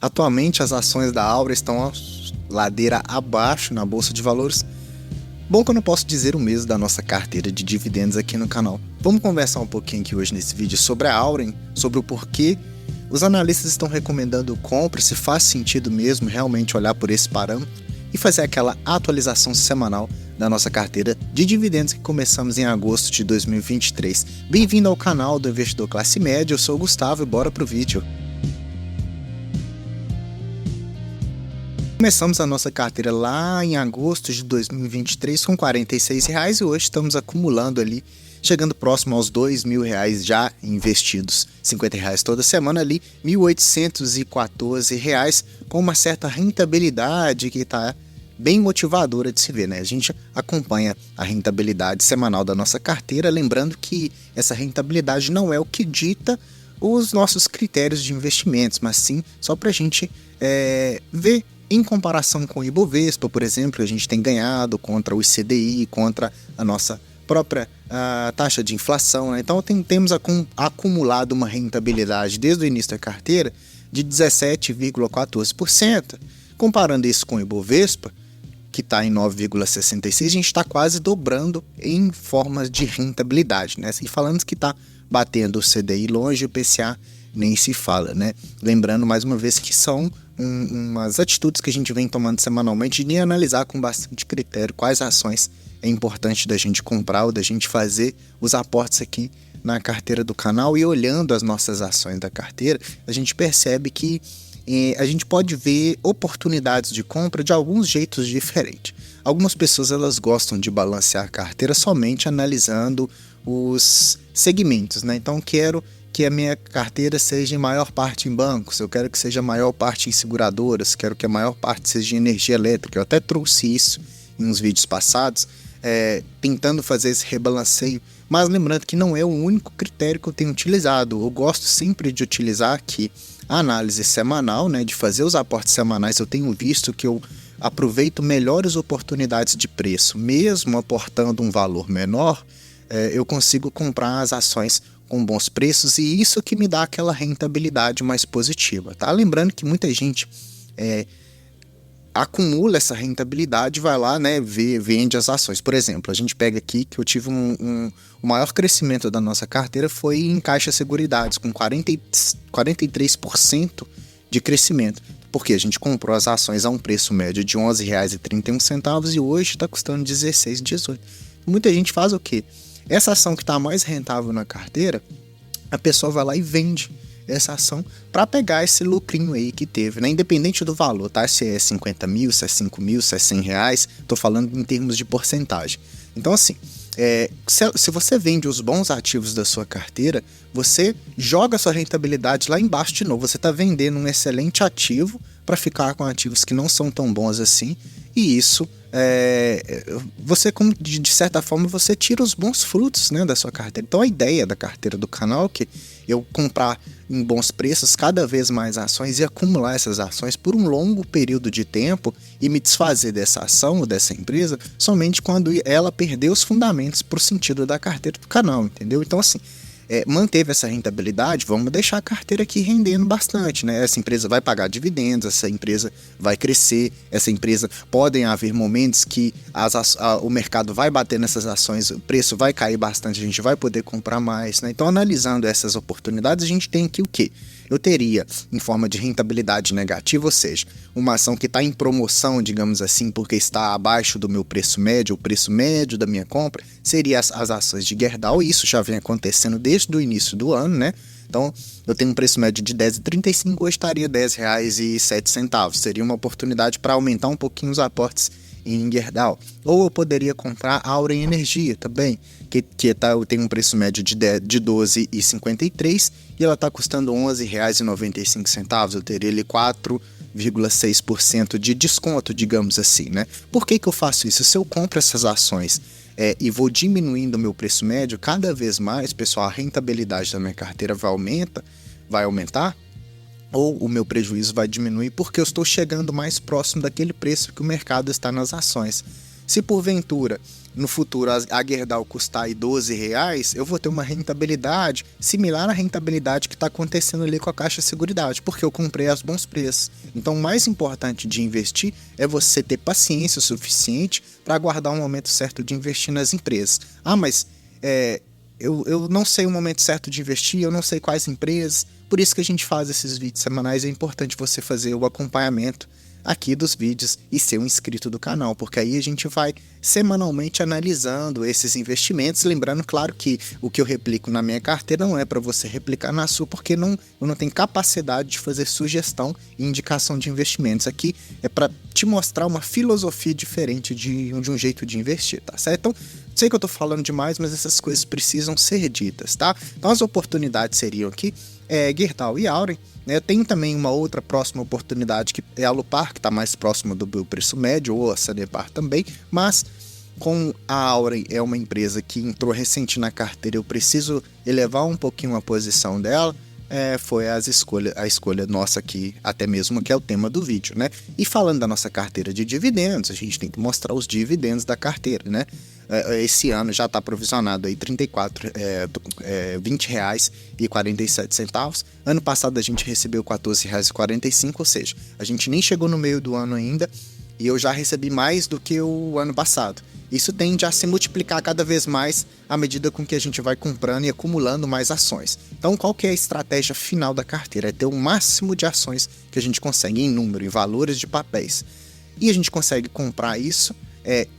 Atualmente, as ações da Aura estão ladeira abaixo na Bolsa de Valores. Bom que eu não posso dizer o mesmo da nossa carteira de dividendos aqui no canal. Vamos conversar um pouquinho aqui hoje nesse vídeo sobre a Aura, sobre o porquê os analistas estão recomendando compra, se faz sentido mesmo realmente olhar por esse parâmetro e fazer aquela atualização semanal da nossa carteira de dividendos que começamos em agosto de 2023. Bem-vindo ao canal do Investidor Classe Média, eu sou o Gustavo e bora pro vídeo. Começamos a nossa carteira lá em agosto de 2023 com R$46 e hoje estamos acumulando ali, chegando próximo aos R$2.000 já investidos. R$50 toda semana ali, R$1.814 com uma certa rentabilidade que está bem motivadora de se ver, né? A gente acompanha a rentabilidade semanal da nossa carteira, lembrando que essa rentabilidade não é o que dita os nossos critérios de investimentos, mas sim só para a gente ver em comparação com o Ibovespa, por exemplo, a gente tem ganhado contra o CDI, contra a nossa própria taxa de inflação, né? Então temos acumulado uma rentabilidade desde o início da carteira de 17,14%. Comparando isso com o Ibovespa, que está em 9,66%, a gente está quase dobrando em formas de rentabilidade, né? E falando que está batendo o CDI longe, o PCA nem se fala, né? Lembrando mais uma vez que são umas atitudes que a gente vem tomando semanalmente de analisar com bastante critério quais ações é importante da gente comprar ou da gente fazer os aportes aqui na carteira do canal. E olhando as nossas ações da carteira, a gente percebe que a gente pode ver oportunidades de compra de alguns jeitos diferentes. Algumas pessoas elas gostam de balancear a carteira somente analisando os segmentos, né? Então quero que a minha carteira seja em maior parte em bancos, eu quero que seja maior parte em seguradoras, quero que a maior parte seja em energia elétrica. Eu até trouxe isso em uns vídeos passados, tentando fazer esse rebalanceio, mas lembrando que não é o único critério que eu tenho utilizado. Eu gosto sempre de utilizar aqui a análise semanal, né, de fazer os aportes semanais. Eu tenho visto que eu aproveito melhores oportunidades de preço, mesmo aportando um valor menor, eu consigo comprar as ações com bons preços e isso que me dá aquela rentabilidade mais positiva, tá? Lembrando que muita gente acumula essa rentabilidade, vai lá, né, vende as ações. Por exemplo, a gente pega aqui que eu tive o maior crescimento da nossa carteira foi em Caixa Seguridades, com 43% de crescimento, porque a gente comprou as ações a um preço médio de R$11,31 e hoje está custando R$16,18. Muita gente faz o quê? Essa ação que está mais rentável na carteira, a pessoa vai lá e vende essa ação para pegar esse lucrinho aí que teve, né? Independente do valor, tá? Se é 50 mil, se é 5 mil, se é 100 reais, tô falando em termos de porcentagem. Então assim, se você vende os bons ativos da sua carteira, você joga a sua rentabilidade lá embaixo de novo. Você está vendendo um excelente ativo para ficar com ativos que não são tão bons assim, e isso você, como de certa forma, você tira os bons frutos, né, da sua carteira. Então a ideia da carteira do canal é que eu comprar em bons preços cada vez mais ações e acumular essas ações por um longo período de tempo e me desfazer dessa ação ou dessa empresa somente quando ela perder os fundamentos para o sentido da carteira do canal, entendeu? Então assim, manteve essa rentabilidade, vamos deixar a carteira aqui rendendo bastante, né? Essa empresa vai pagar dividendos, essa empresa vai crescer, essa empresa podem haver momentos que o mercado vai bater nessas ações, o preço vai cair bastante, a gente vai poder comprar mais, né? Então, analisando essas oportunidades, a gente tem aqui o quê? Eu teria em forma de rentabilidade negativa, ou seja, uma ação que está em promoção, digamos assim, porque está abaixo do meu preço médio, o preço médio da minha compra, seria as ações de Gerdau, e isso já vem acontecendo desde o início do ano, né? Então, eu tenho um preço médio de R$10,35, hoje estaria R$10,07. Seria uma oportunidade para aumentar um pouquinho os aportes em Gerdau. Ou eu poderia comprar Aura em Energia também, que eu tenho um preço médio de R$12,53 e ela está custando R$11,95. Eu teria ali 4,6% de desconto, digamos assim, né? Por que eu faço isso? Se eu compro essas ações e vou diminuindo o meu preço médio, cada vez mais, pessoal, a rentabilidade da minha carteira vai aumentar, ou o meu prejuízo vai diminuir porque eu estou chegando mais próximo daquele preço que o mercado está nas ações. Se porventura no futuro a Gerdau custar aí R$ 12, eu vou ter uma rentabilidade similar à rentabilidade que está acontecendo ali com a Caixa Seguridade, porque eu comprei aos bons preços. Então, o mais importante de investir é você ter paciência o suficiente para aguardar um momento certo de investir nas empresas. Mas eu não sei o momento certo de investir, eu não sei quais empresas, por isso que a gente faz esses vídeos semanais. É importante você fazer o acompanhamento aqui dos vídeos e ser um inscrito do canal, porque aí a gente vai semanalmente analisando esses investimentos, lembrando, claro, que o que eu replico na minha carteira não é para você replicar na sua, porque eu não tenho capacidade de fazer sugestão e indicação de investimentos. Aqui é para te mostrar uma filosofia diferente de um jeito de investir, tá certo? Então, sei que eu tô falando demais, mas essas coisas precisam ser ditas, tá? Então, as oportunidades seriam aqui Gerdau e Auren. Eu tenho também uma outra próxima oportunidade, que é a Alupar, que está mais próxima do meu preço médio, ou a Sanepar também, mas com a Auren é uma empresa que entrou recente na carteira, eu preciso elevar um pouquinho a posição dela. Foi a escolha nossa aqui, até mesmo que é o tema do vídeo, né? E falando da nossa carteira de dividendos, a gente tem que mostrar os dividendos da carteira, né? Esse ano já está provisionado aí R$20,47. Ano passado a gente recebeu R$14,45, ou seja, a gente nem chegou no meio do ano ainda e eu já recebi mais do que o ano passado. Isso tende a se multiplicar cada vez mais à medida com que a gente vai comprando e acumulando mais ações. Então, qual que é a estratégia final da carteira? É ter o máximo de ações que a gente consegue em número, em valores de papéis. E a gente consegue comprar isso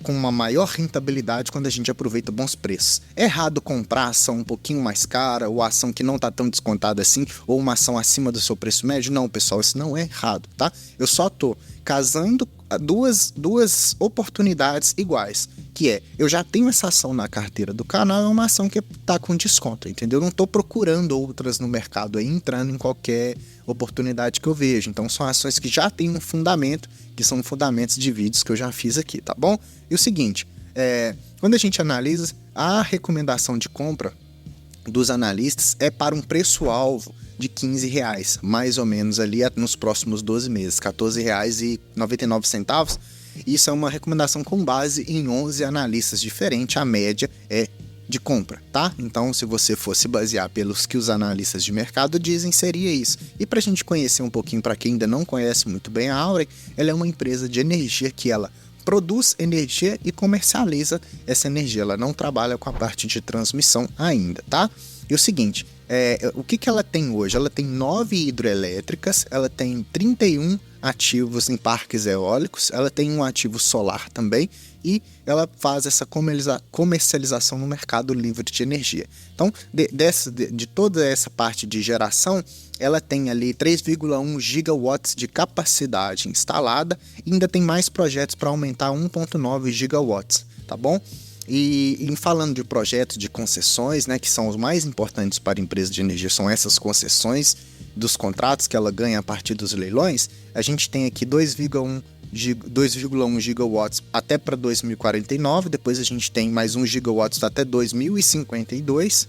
com uma maior rentabilidade quando a gente aproveita bons preços. É errado comprar ação um pouquinho mais cara, ou ação que não está tão descontada assim, ou uma ação acima do seu preço médio? Não, pessoal, isso não é errado, tá? Eu só tô casando duas oportunidades iguais, que eu já tenho essa ação na carteira do canal, é uma ação que tá com desconto, entendeu? Eu não tô procurando outras no mercado aí, entrando em qualquer oportunidade que eu vejo. Então são ações que já têm um fundamento, que são fundamentos de vídeos que eu já fiz aqui, tá bom? E o seguinte, quando a gente analisa, a recomendação de compra dos analistas é para um preço-alvo de R$15, mais ou menos ali nos próximos 12 meses, R$14,99. Isso é uma recomendação com base em 11 analistas diferentes, a média é de compra, tá? Então, se você fosse basear pelos que os analistas de mercado dizem, seria isso. E para a gente conhecer um pouquinho, para quem ainda não conhece muito bem a Auren, ela é uma empresa de energia que ela produz energia e comercializa essa energia. Ela não trabalha com a parte de transmissão ainda, tá? E o seguinte, o que ela tem hoje? Ela tem 9 hidrelétricas, ela tem 31 ativos em parques eólicos, ela tem um ativo solar também, e ela faz essa comercialização no mercado livre de energia. Então, de toda essa parte de geração, ela tem ali 3,1 gigawatts de capacidade instalada, e ainda tem mais projetos para aumentar 1,9 gigawatts, tá bom? E em falando de projetos de concessões, né, que são os mais importantes para a empresa de energia, são essas concessões dos contratos que ela ganha a partir dos leilões, a gente tem aqui 2,1 gigawatts até para 2049, depois a gente tem mais 1 gigawatts até 2052,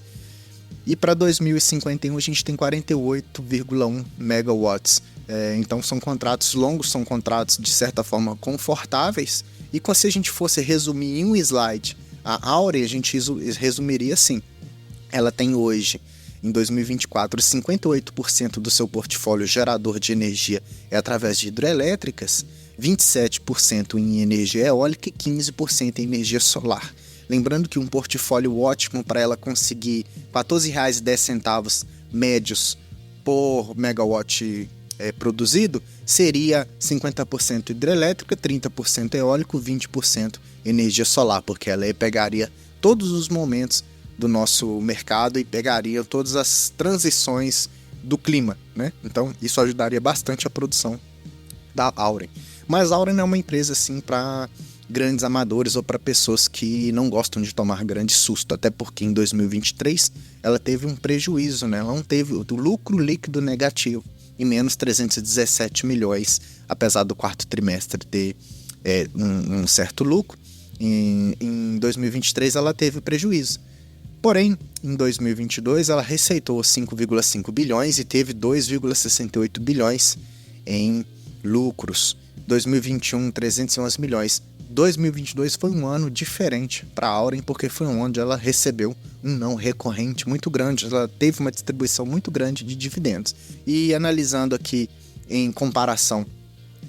e para 2051 a gente tem 48,1 megawatts. Então são contratos longos, são contratos de certa forma confortáveis, e se a gente fosse resumir em um slide a Auren, a gente resumiria assim: ela tem hoje, em 2024, 58% do seu portfólio gerador de energia é através de hidrelétricas, 27% em energia eólica e 15% em energia solar. Lembrando que um portfólio ótimo para ela conseguir R$14,10 médios por megawatt produzido seria 50% hidrelétrica, 30% eólico, 20% energia solar, porque ela pegaria todos os momentos do nosso mercado e pegaria todas as transições do clima, né? Então isso ajudaria bastante a produção da Auren. Mas a Auren é uma empresa assim para grandes amadores ou para pessoas que não gostam de tomar grande susto, até porque em 2023 ela teve um prejuízo, né? Ela não teve o lucro líquido negativo, em menos 317 milhões, apesar do quarto trimestre ter um certo lucro. Em 2023 ela teve prejuízo. Porém, em 2022 ela receitou 5,5 bilhões e teve 2,68 bilhões em lucros. 2021, 311 milhões, 2022 foi um ano diferente para a Auren, porque foi onde ela recebeu um não recorrente muito grande, ela teve uma distribuição muito grande de dividendos. E analisando aqui em comparação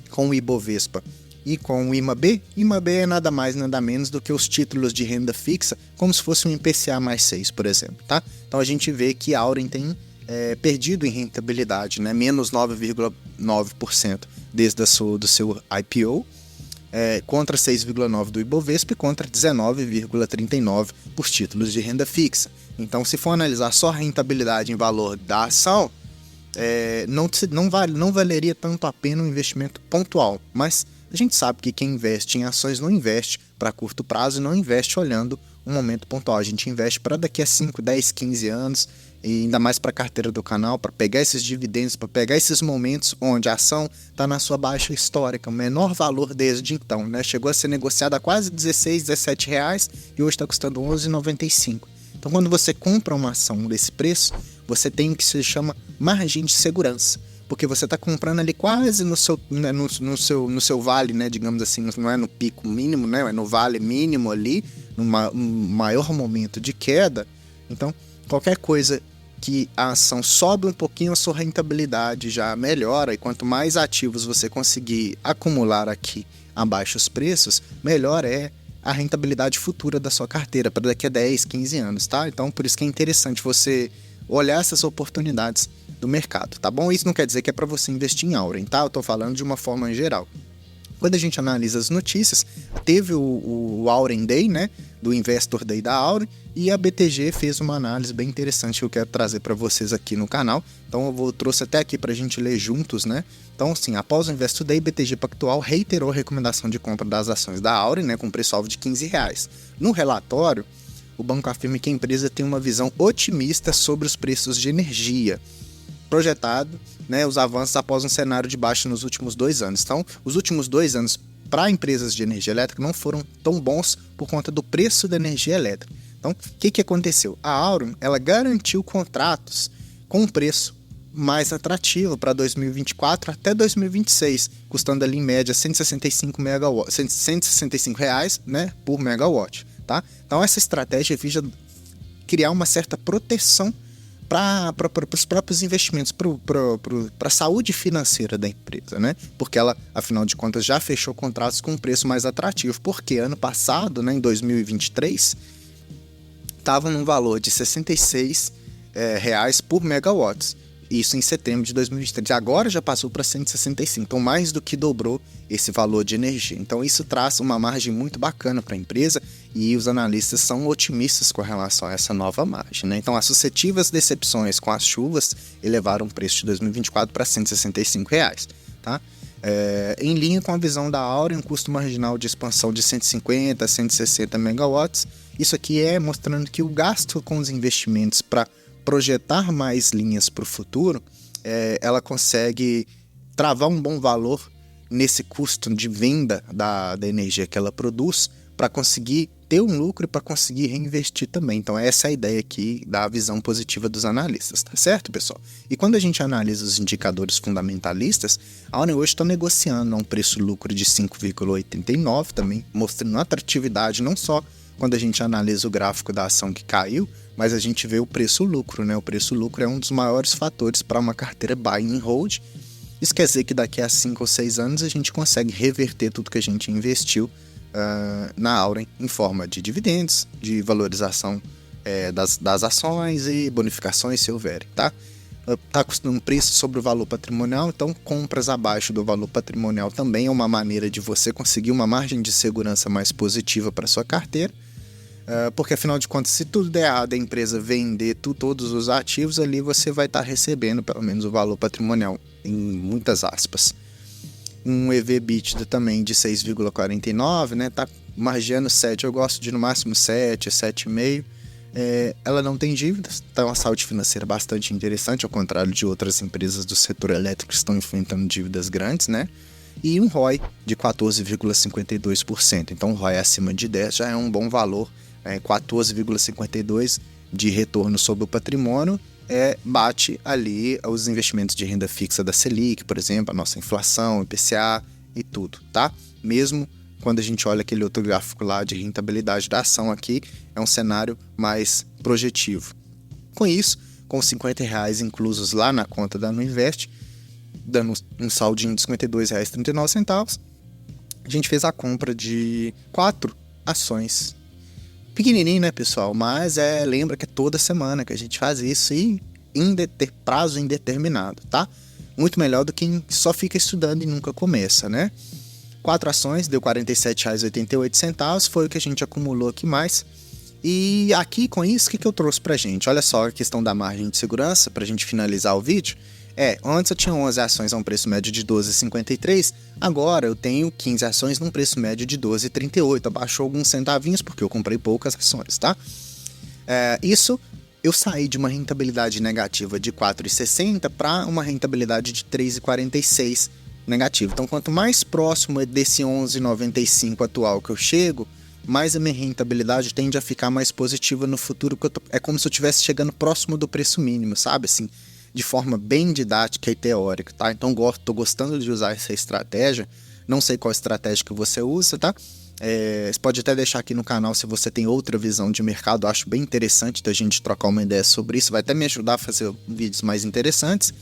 com o Ibovespa e com o IMAB é nada mais, nada menos do que os títulos de renda fixa, como se fosse um IPCA mais 6, por exemplo, tá? Então a gente vê que a Auren tem perdido em rentabilidade, né? Menos 9,9% desde do seu IPO, contra 6,9% do Ibovespa e contra 19,39% por títulos de renda fixa. Então, se for analisar só a rentabilidade em valor da ação, não valeria tanto a pena um investimento pontual, mas a gente sabe que quem investe em ações não investe para curto prazo e não investe olhando um momento pontual. A gente investe para daqui a 5, 10, 15 anos, e ainda mais para a carteira do canal, para pegar esses dividendos, para pegar esses momentos onde a ação está na sua baixa histórica, o menor valor desde então, né? Chegou a ser negociada a quase 16, 17 reais e hoje está custando 11,95. Então, quando você compra uma ação desse preço, você tem o que se chama margem de segurança, porque você está comprando ali quase no seu vale, né? Digamos assim, não é no pico mínimo, né? É no vale mínimo ali, no maior momento de queda. Então, qualquer coisa que a ação sobe um pouquinho, a sua rentabilidade já melhora, e quanto mais ativos você conseguir acumular aqui a baixos preços, melhor é a rentabilidade futura da sua carteira para daqui a 10, 15 anos, tá? Então, por isso que é interessante você olhar essas oportunidades do mercado, tá bom? Isso não quer dizer que é para você investir em Auren, tá? Eu tô falando de uma forma geral. Quando a gente analisa as notícias, teve o Auren Day, né, do Investor Day da Auren, e a BTG fez uma análise bem interessante que eu quero trazer para vocês aqui no canal. Então trouxe até aqui para a gente ler juntos, né? Então, assim, após o Investor Day, BTG Pactual reiterou a recomendação de compra das ações da Auren, né, com preço-alvo de R$15. No relatório, o banco afirma que a empresa tem uma visão otimista sobre os preços de energia, projetado, né, os avanços após um cenário de baixa nos últimos 2 anos. Então, os últimos 2 anos para empresas de energia elétrica não foram tão bons por conta do preço da energia elétrica. Então, o que aconteceu? A Auren, ela garantiu contratos com um preço mais atrativo para 2024 até 2026, custando ali em média 165 reais, né, por megawatt, tá? Então, essa estratégia visa criar uma certa proteção para os próprios investimentos, para a saúde financeira da empresa, né? Porque ela, afinal de contas, já fechou contratos com um preço mais atrativo, porque ano passado, né, em 2023, estava num valor de 66 reais por megawatts. Isso em setembro de 2023. Agora já passou para 165, então mais do que dobrou esse valor de energia. Então isso traz uma margem muito bacana para a empresa e os analistas são otimistas com relação a essa nova margem, né? Então as sucessivas decepções com as chuvas elevaram o preço de 2024 para 165 reais, tá? Em linha com a visão da Auren, um custo marginal de expansão de 150 a 160 megawatts. Isso aqui é mostrando que o gasto com os investimentos para projetar mais linhas para o futuro, ela consegue travar um bom valor nesse custo de venda da energia que ela produz para conseguir ter um lucro e para conseguir reinvestir também. Então essa é a ideia aqui da visão positiva dos analistas, tá certo, pessoal? E quando a gente analisa os indicadores fundamentalistas, a Auren hoje está negociando a um preço-lucro de 5,89 também, mostrando atratividade não só quando a gente analisa o gráfico da ação que caiu, mas a gente vê o preço-lucro, né? O preço-lucro é um dos maiores fatores para uma carteira buy and hold. Isso quer dizer que daqui a 5 ou 6 anos a gente consegue reverter tudo que a gente investiu na Auren em forma de dividendos, de valorização das ações e bonificações se houverem, tá? Está custando um preço sobre o valor patrimonial, então compras abaixo do valor patrimonial também é uma maneira de você conseguir uma margem de segurança mais positiva para sua carteira, porque afinal de contas, se tudo der errado, a empresa vender todos os ativos, ali você vai estar recebendo pelo menos o valor patrimonial, em muitas aspas. Um EV/EBITDA também de 6,49, né? Tá margeando 7, eu gosto de no máximo 7, 7,5. Ela não tem dívidas, tá uma saúde financeira bastante interessante, ao contrário de outras empresas do setor elétrico que estão enfrentando dívidas grandes, né? E um ROI de 14,52%. Então, um ROI acima de 10 já é um bom valor, 14,52% de retorno sobre o patrimônio, bate ali os investimentos de renda fixa da Selic, por exemplo, a nossa inflação, IPCA e tudo, tá? Mesmo quando a gente olha aquele outro gráfico lá de rentabilidade da ação, aqui é um cenário mais projetivo. Com isso, com os R$50 inclusos lá na conta da Nuinvest, dando um saldinho de R$ 52,39, a gente fez a compra de 4 ações. Pequenininho, né, pessoal? Mas lembra que é toda semana que a gente faz isso e prazo indeterminado, tá? Muito melhor do que quem só fica estudando e nunca começa, né? 4 ações, deu R$ 47,88, foi o que a gente acumulou aqui mais. E aqui, com isso, o que eu trouxe pra gente? Olha só a questão da margem de segurança, pra gente finalizar o vídeo. Antes eu tinha 11 ações a um preço médio de R$12,53, agora eu tenho 15 ações num preço médio de R$12,38, abaixou alguns centavinhos porque eu comprei poucas ações, tá? Isso, eu saí de uma rentabilidade negativa de R$4,60 para uma rentabilidade de R$3,46 negativa. Então, quanto mais próximo desse R$11,95 atual que eu chego, mais a minha rentabilidade tende a ficar mais positiva no futuro, porque é como se eu estivesse chegando próximo do preço mínimo, sabe? Assim, de forma bem didática e teórica, tá? Então, tô gostando de usar essa estratégia. Não sei qual estratégia que você usa, tá? Você pode até deixar aqui no canal se você tem outra visão de mercado. Eu acho bem interessante da gente trocar uma ideia sobre isso. Vai até me ajudar a fazer vídeos mais interessantes.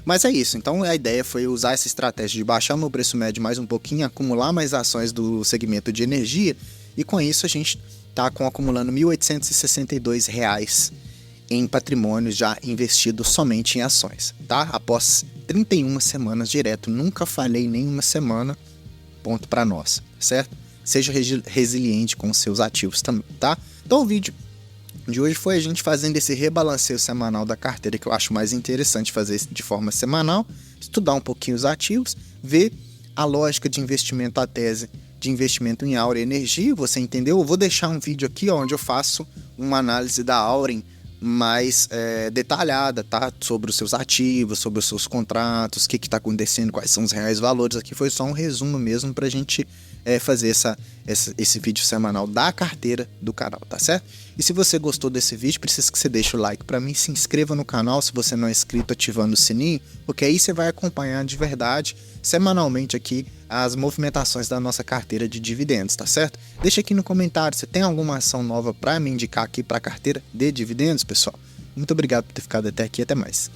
Mas é isso. Então, a ideia foi usar essa estratégia de baixar o meu preço médio mais um pouquinho, acumular mais ações do segmento de energia. E com isso, a gente tá acumulando R$ 1.862 em patrimônio já investido somente em ações, tá? Após 31 semanas direto, nunca falhei nenhuma semana, ponto para nós, certo? Seja resiliente com os seus ativos também, tá? Então o vídeo de hoje foi a gente fazendo esse rebalanceio semanal da carteira, que eu acho mais interessante fazer de forma semanal, estudar um pouquinho os ativos, ver a lógica de investimento, a tese de investimento em Auren Energia, você entendeu? Eu vou deixar um vídeo aqui onde eu faço uma análise da Auren mais detalhada, tá? Sobre os seus ativos, sobre os seus contratos, o que está acontecendo, quais são os reais valores. Aqui foi só um resumo mesmo para a gente fazer esse vídeo semanal da carteira do canal, tá certo? E se você gostou desse vídeo, precisa que você deixe o like para mim, se inscreva no canal se você não é inscrito, ativando o sininho, porque aí você vai acompanhar de verdade, semanalmente aqui, as movimentações da nossa carteira de dividendos, tá certo? Deixa aqui no comentário, você tem alguma ação nova para me indicar aqui para a carteira de dividendos, pessoal? Muito obrigado por ter ficado até aqui, até mais.